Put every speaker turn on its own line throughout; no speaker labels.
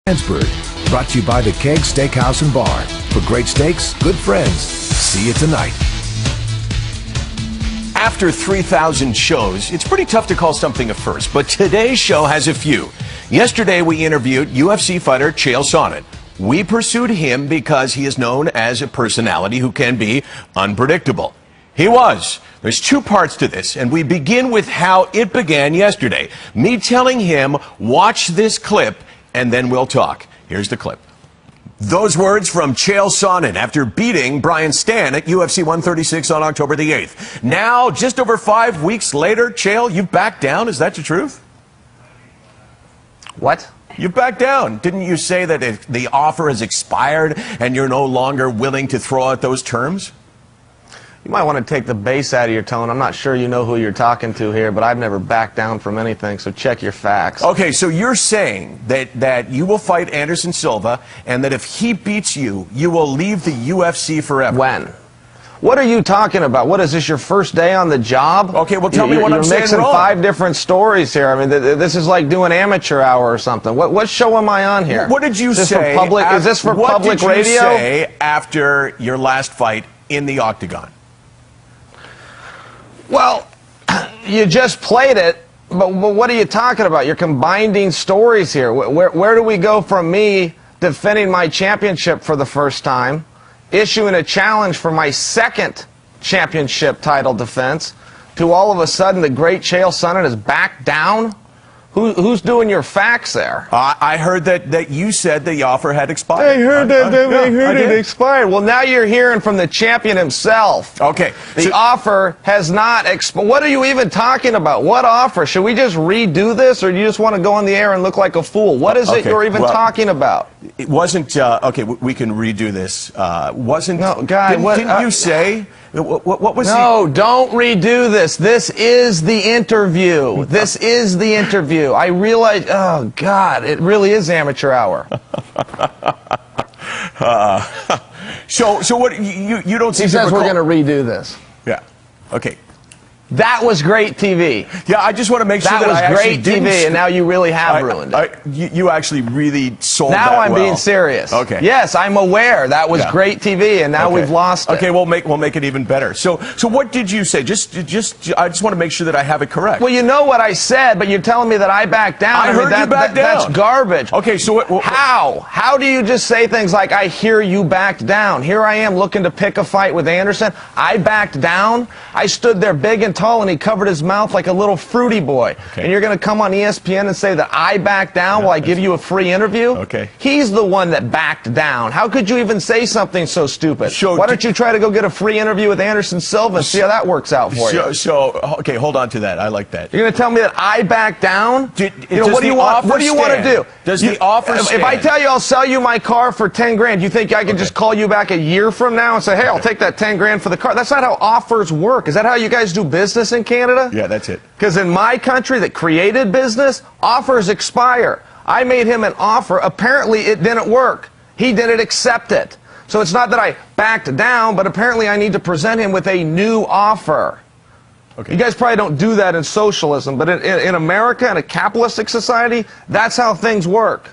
Landsberg, brought to you by the Keg Steakhouse and Bar. For great steaks, good friends. See you tonight.
After 3,000 shows, it's pretty tough to call something a first, but today's show has a few. Yesterday, we interviewed UFC fighter Chael Sonnen. We pursued him because he is known as a personality who can be unpredictable. He was. There's two parts to this, and we begin with how it began yesterday. Me telling him, watch this clip, and then we'll talk. Here's the clip. Those words from Chael Sonnen after beating Brian Stann at UFC 136 on October the 8th. Now, just over 5 weeks later, Chael, you've backed down. Is that the truth?
What?
You've backed down. Didn't you say that if the offer has expired and you're no longer willing to throw out those terms?
You might want to take the bass out of your tone. I'm not sure you know who you're talking to here, but I've never backed down from anything, so check your facts.
Okay, so you're saying that you will fight Anderson Silva, and that if he beats you, you will leave the UFC forever.
When? What are you talking about? What is this, your first day on the job?
Okay, well, tell me what I'm saying wrong.
You're mixing 5 different stories here. I mean, this is like doing amateur hour or something. What show am I on here?
What did you say?
Is this for public radio?
What did you say after your last fight in the octagon?
Well, you just played it, but what are you talking about? You're combining stories here. Where do we go from me defending my championship for the first time, issuing a challenge for my second championship title defense, to all of a sudden the great Chael Sonnen is back down? Who's doing your facts there?
I heard that you said the offer had expired.
I heard it expired. Well, now you're hearing from the champion himself.
Okay.
The offer has not expired. What are you even talking about? What offer? Should we just redo this, or do you just want to go on the air and look like a fool? What is it you're even talking about?
It wasn't, okay, we can redo this. Wasn't,
no, guy,
didn't you say, what was
No, don't redo this. This is the interview. This is the interview. I realize, oh, God, it really is amateur hour.
So what, you don't see...
He says we're going to redo this.
Yeah, okay.
That was great TV.
Yeah, I just want to make sure that
was great TV, and now you really have ruined it.
You actually really sold that
well. Now I'm being serious.
Okay.
Yes, I'm aware that was great TV, and now we've lost it.
Okay, we'll make it even better. So what did you say? I just want to make sure that I have it correct.
Well, you know what I said, but you're telling me that I backed down.
I heard you backed down.
That's garbage.
Okay, so
how? How do you just say things like, I hear you backed down? Here I am looking to pick a fight with Anderson. I backed down. I stood there big and tall, and he covered his mouth like a little fruity boy. Okay. And you're going to come on ESPN and say that I backed down while I give you a free interview?
Okay.
He's the one that backed down. How could you even say something so stupid? Why don't you try to go get a free interview with Anderson Silva and see how that works out for you?
Okay, hold on to that. I like that.
You're going to tell me that I backed down? What do you want to do?
Does the offer stand?
If I tell you I'll sell you my car for 10 grand, you think I can just call you back a year from now and say, hey, I'll take that 10 grand for the car? That's not how offers work. Is that how you guys do business in Canada?
Yeah, that's it.
Because in my country that created business, offers expire. I made him an offer. Apparently, it didn't work. He didn't accept it. So it's not that I backed down, but apparently I need to present him with a new offer. Okay. You guys probably don't do that in socialism, but in America, in a capitalistic society, that's how things work.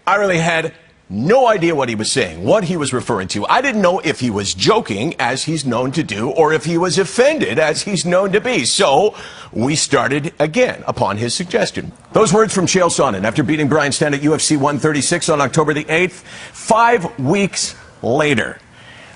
I really had no idea what he was saying, what he was referring to. I didn't know if he was joking, as he's known to do, or if he was offended, as he's known to be. So we started again upon his suggestion. Those words from Chael Sonnen after beating Brian Stann at UFC 136 on October the 8th, 5 weeks later.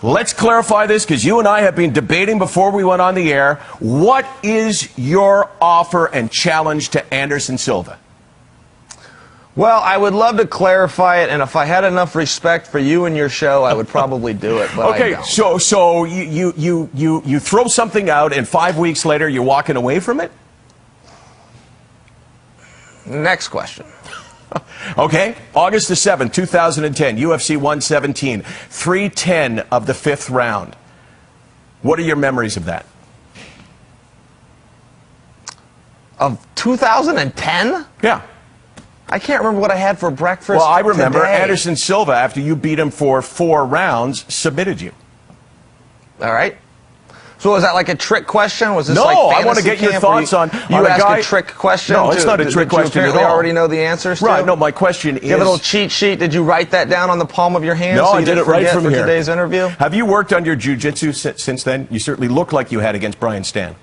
Let's clarify this, because you and I have been debating before we went on the air. What is your offer and challenge to Anderson Silva?
Well, I would love to clarify it, and if I had enough respect for you and your show, I would probably do it, but
okay,
I don't.
so you throw something out, and 5 weeks later you're walking away from it?
Next question.
Okay, August the 7th, 2010, UFC 117, 3:10 of the 5th round. What are your memories of that?
Of 2010?
Yeah.
I can't remember what I had for breakfast.
Well, I remember
today.
Anderson Silva, after you beat him for 4 rounds, submitted you.
All right. So was that like a trick question? Was this
No,
like
I want to get your thoughts on
you
a
ask
guy.
A trick question?
No, it's not a trick question at all.
You already know the answers to?
Right. No, my question is.
You have a little cheat sheet. Did you write that down on the palm of your hand?
No,
so
I did it right from
for
here.
Today's interview.
Have you worked on your jiu-jitsu since then? You certainly look like you had against Brian Stan.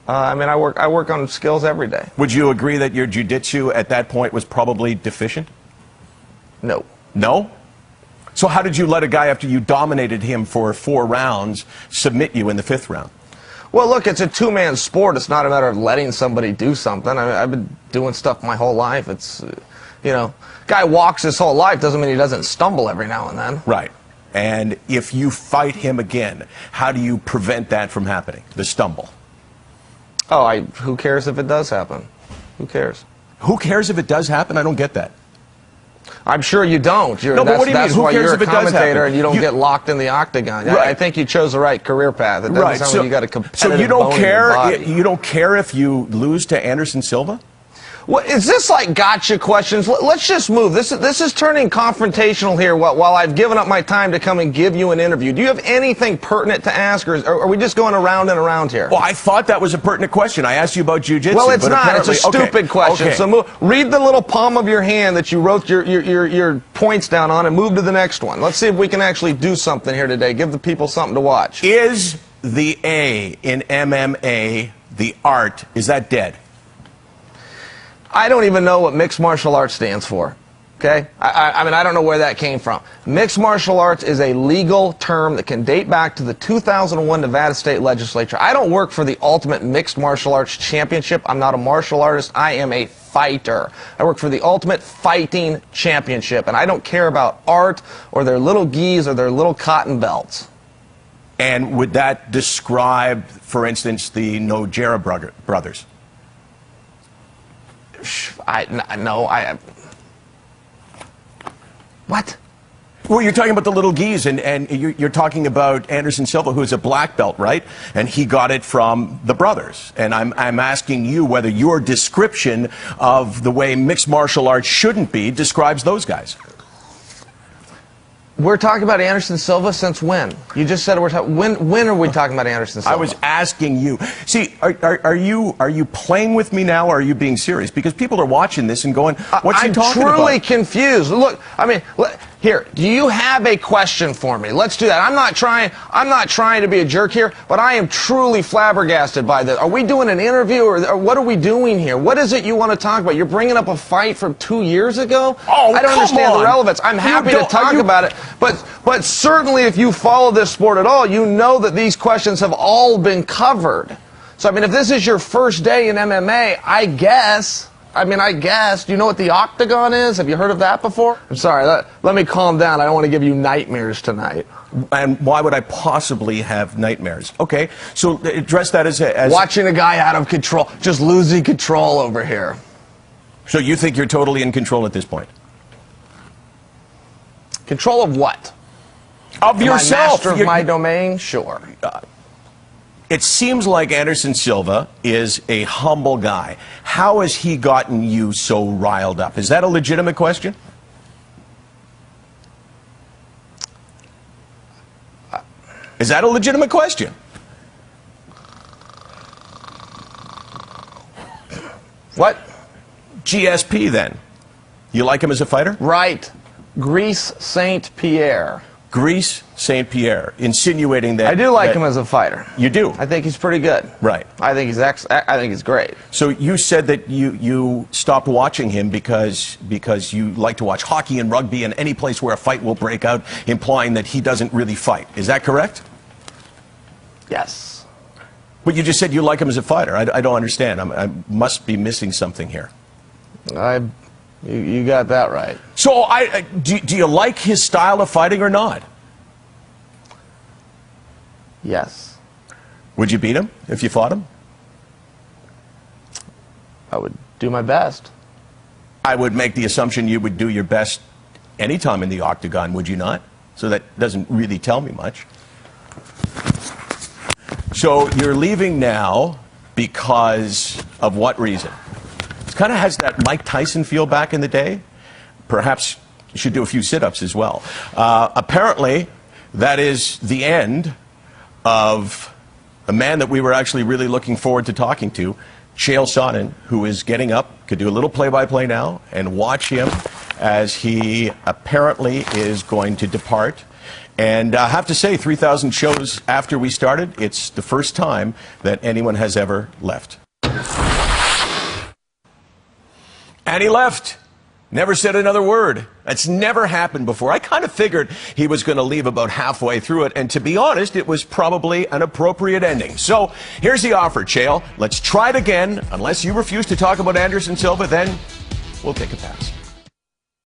I mean, I work on skills every day.
Would you agree that your jiu-jitsu at that point was probably deficient?
No.
No? So how did you let a guy, after you dominated him for 4 rounds, submit you in the 5th round?
Well, look, it's a two-man sport. It's not a matter of letting somebody do something. I mean, I've been doing stuff my whole life. It's, you know, guy walks his whole life doesn't mean he doesn't stumble every now and then.
Right. And if you fight him again, how do you prevent that from happening, the stumble?
Oh, who cares if it does happen? Who cares?
Who cares if it does happen? I don't get that.
I'm sure you don't.
No, but what do you mean? Who cares if it does happen?
That's why you're a commentator and you don't get locked in the octagon.
Right.
I think you chose the right career path. It doesn't sound like you got a competitive
So you don't
bone in your
care?
body.
You don't care if you lose to Anderson Silva?
Well, is this like gotcha questions? Let's just move. This is turning confrontational here while I've given up my time to come and give you an interview. Do you have anything pertinent to ask, or are we just going around and around here?
Well, I thought that was a pertinent question. I asked you about jiu-jitsu.
Well, it's not. It's a stupid question.
Okay.
So read the little palm of your hand that you wrote your points down on and move to the next one. Let's see if we can actually do something here today. Give the people something to watch.
Is the A in MMA, the art, is that dead?
I don't even know what mixed martial arts stands for. Okay? I mean, I don't know where that came from. Mixed martial arts is a legal term that can date back to the 2001 Nevada State Legislature. I don't work for the Ultimate Mixed Martial Arts Championship. I'm not a martial artist. I am a fighter. I work for the Ultimate Fighting Championship, and I don't care about art or their little gis or their little cotton belts.
And would that describe, for instance, the Nojera brothers?
What?
Well, you're talking about the little gis, and you're talking about Anderson Silva, who's a black belt, right? And he got it from the brothers. And I'm asking you whether your description of the way mixed martial arts shouldn't be describes those guys.
We're talking about Anderson Silva since when? You just said we're talking. When are we talking about Anderson Silva?
I was asking you. See, are you playing with me now, or are you being serious? Because people are watching this and going, "What's he talking about?" I'm
truly confused. Look, I mean, here. Do you have a question for me? Let's do that. I'm not trying to be a jerk here, but I am truly flabbergasted by this. Are we doing an interview, or what are we doing here? What is it you want to talk about? You're bringing up a fight from 2 years ago?
Oh,
I don't understand the relevance. I'm happy to talk about it. But certainly if you follow this sport at all, you know that these questions have all been covered. So, I mean, if this is your first day in MMA, I guess, do you know what the octagon is? Have you heard of that before? I'm sorry, let me calm down. I don't want to give you nightmares tonight.
And why would I possibly have nightmares? Okay, so address that as
watching a guy out of control, just losing control over here.
So you think you're totally in control at this point?
Control of what?
Of yourself.
Master of my domain? Sure.
It seems like Anderson Silva is a humble guy. How has he gotten you so riled up? Is that a legitimate question? Is that a legitimate question?
What?
GSP, then. You like him as a fighter?
Right. Greece St. Pierre.
Greece St. Pierre, insinuating that...
I do like him as a fighter.
You do?
I think he's pretty good.
Right.
I think he's great.
So you said that you stopped watching him because you like to watch hockey and rugby and any place where a fight will break out, implying that he doesn't really fight. Is that correct?
Yes.
But you just said you like him as a fighter. I don't understand. I must be missing something here.
You got that right.
So do you like his style of fighting or not?
Yes.
Would you beat him if you fought him?
I would do my best.
I would make the assumption you would do your best anytime in the octagon, would you not? So that doesn't really tell me much. So you're leaving now because of what reason? It kind of has that Mike Tyson feel back in the day. Perhaps you should do a few sit-ups as well. Apparently, that is the end of a man that we were actually really looking forward to talking to, Chael Sonnen, who is getting up, could do a little play-by-play now, and watch him as he apparently is going to depart. And I have to say, 3,000 shows after we started, it's the first time that anyone has ever left. And he left. Never said another word. That's never happened before. I kind of figured he was going to leave about halfway through it, and to be honest, it was probably an appropriate ending. So here's the offer, Chael. Let's try it again. Unless you refuse to talk about Anderson Silva, then we'll take a pass.